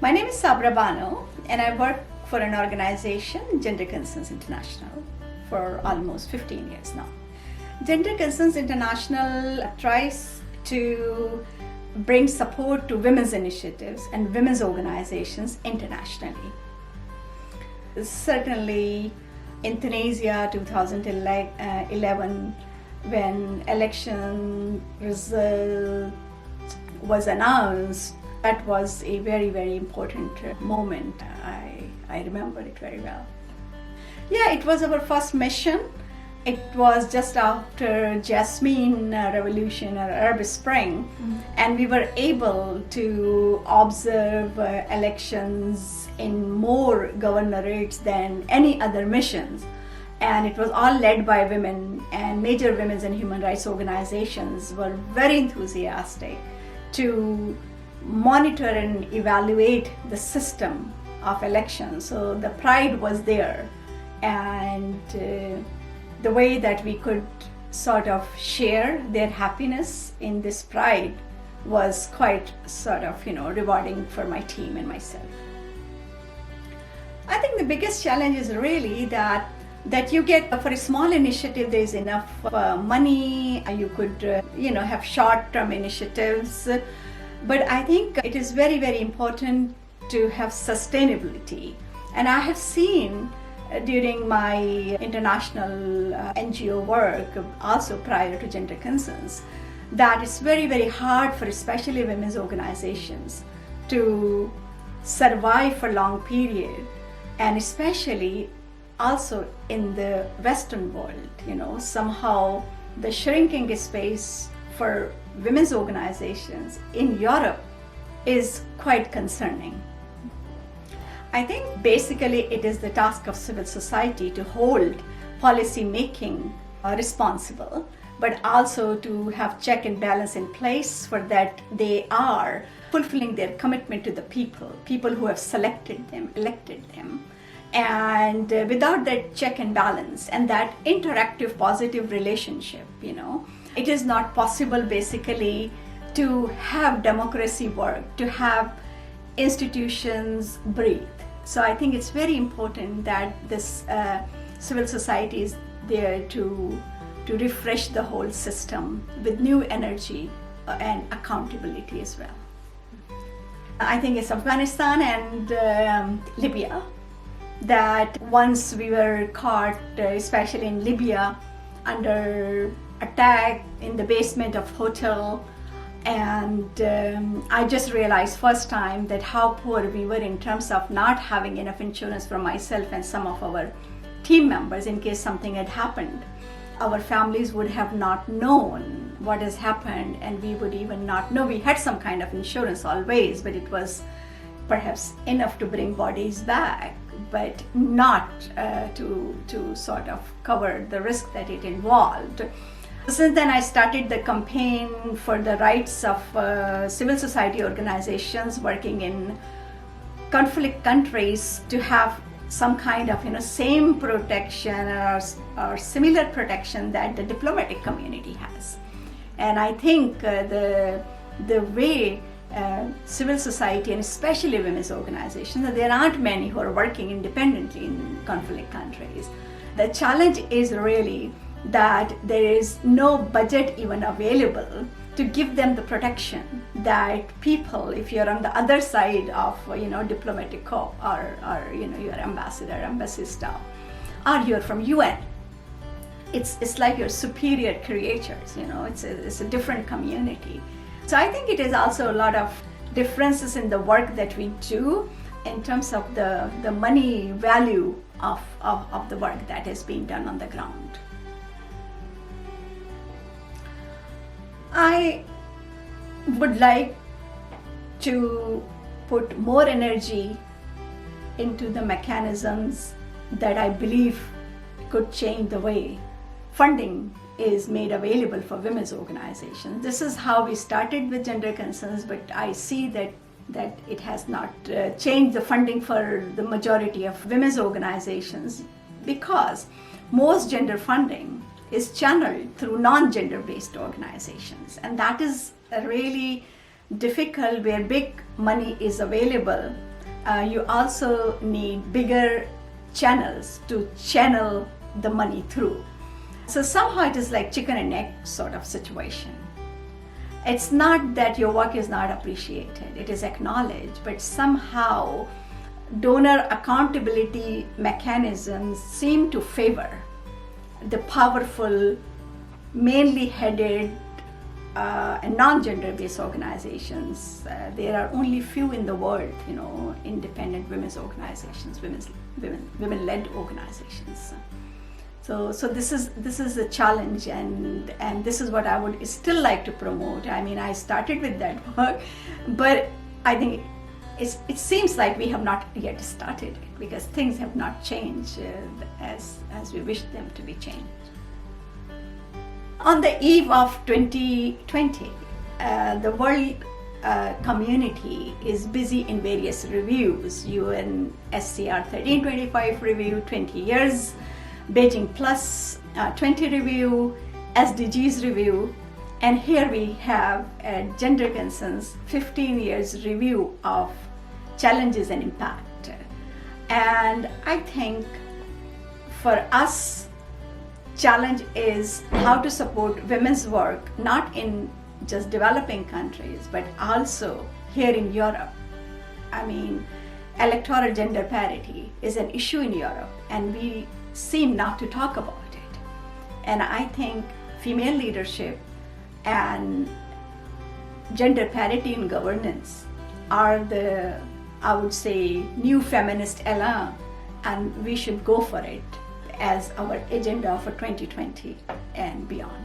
My name is Sabra Bano, and I work for an organization, Gender Concerns International, for almost 15 years now. Gender Concerns International tries to bring support to women's initiatives and women's organizations internationally. Certainly, in Tunisia 2011, when election result was announced, that was a very, very important moment. I remember it very well. Yeah, it was our first mission. It was just after Jasmine Revolution or Arab Spring, and we were able to observe elections in more governorates than any other missions. And it was all led by women, and major women's and human rights organizations were very enthusiastic to monitor and evaluate the system of elections. So the pride was there, and the way that we could sort of share their happiness in this pride was quite sort of, rewarding for my team and myself. I think the biggest challenge is really that you get, for a small initiative, there is enough money, you could, have short-term initiatives, but I think it is very, very important to have sustainability. And I have seen during my international NGO work, also prior to Gender Concerns, that it's very, very hard for especially women's organizations to survive for long period, and especially also in the Western world. Somehow the shrinking space for women's organizations in Europe is quite concerning. I think basically it is the task of civil society to hold policy making responsible, but also to have check and balance in place for that they are fulfilling their commitment to the people who have selected them, elected them. And without that check and balance and that interactive positive relationship, it is not possible basically to have democracy work, to have institutions breathe. So I think it's very important that this civil society is there to refresh the whole system with new energy and accountability as well. I think it's Afghanistan and Libya, that once we were caught, especially in Libya, under attack in the basement of hotel, and I just realized first time that how poor we were in terms of not having enough insurance for myself and some of our team members in case something had happened. Our families would have not known what has happened, and we would even not know. We had some kind of insurance always, but it was perhaps enough to bring bodies back, but not to sort of cover the risk that it involved. Since then, I started the campaign for the rights of civil society organizations working in conflict countries to have some kind of same protection or similar protection that the diplomatic community has. And I think the way civil society and especially women's organizations, there aren't many who are working independently in conflict countries. The challenge is really that there is no budget even available to give them the protection that people, if you're on the other side of diplomatic corps or your ambassador, embassy staff, or you're from UN, it's like you're superior creatures. It's a different community. So I think it is also a lot of differences in the work that we do in terms of the money value of the work that is being done on the ground. I would like to put more energy into the mechanisms that I believe could change the way funding is made available for women's organizations. This is how we started with Gender Concerns, but I see that it has not changed the funding for the majority of women's organizations, because most gender funding is channeled through non-gender based organizations, and that is really difficult where big money is available you also need bigger channels to channel the money through. So somehow it is like chicken and egg sort of situation. It's not that your work is not appreciated, it is acknowledged, but somehow donor accountability mechanisms seem to favor the powerful, mainly headed and non-gender based organizations. There are only few in the world, independent women's organizations, women-led organizations. So this is a challenge, and this is what I would still like to promote. I mean, I started with that work, but I think it seems like we have not yet started it, because things have not changed as we wish them to be changed. On the eve of 2020, the world community is busy in various reviews: UN SCR 1325 review, 20 years, Beijing Plus 20 review, SDGs review, and here we have a Gender Concerns 15 years review of challenges and impact. And I think for us, challenge is how to support women's work, not in just developing countries, but also here in Europe. I mean, electoral gender parity is an issue in Europe, and we seem not to talk about it. And I think female leadership and gender parity in governance are the, I would say, new feminist elan, and we should go for it as our agenda for 2020 and beyond.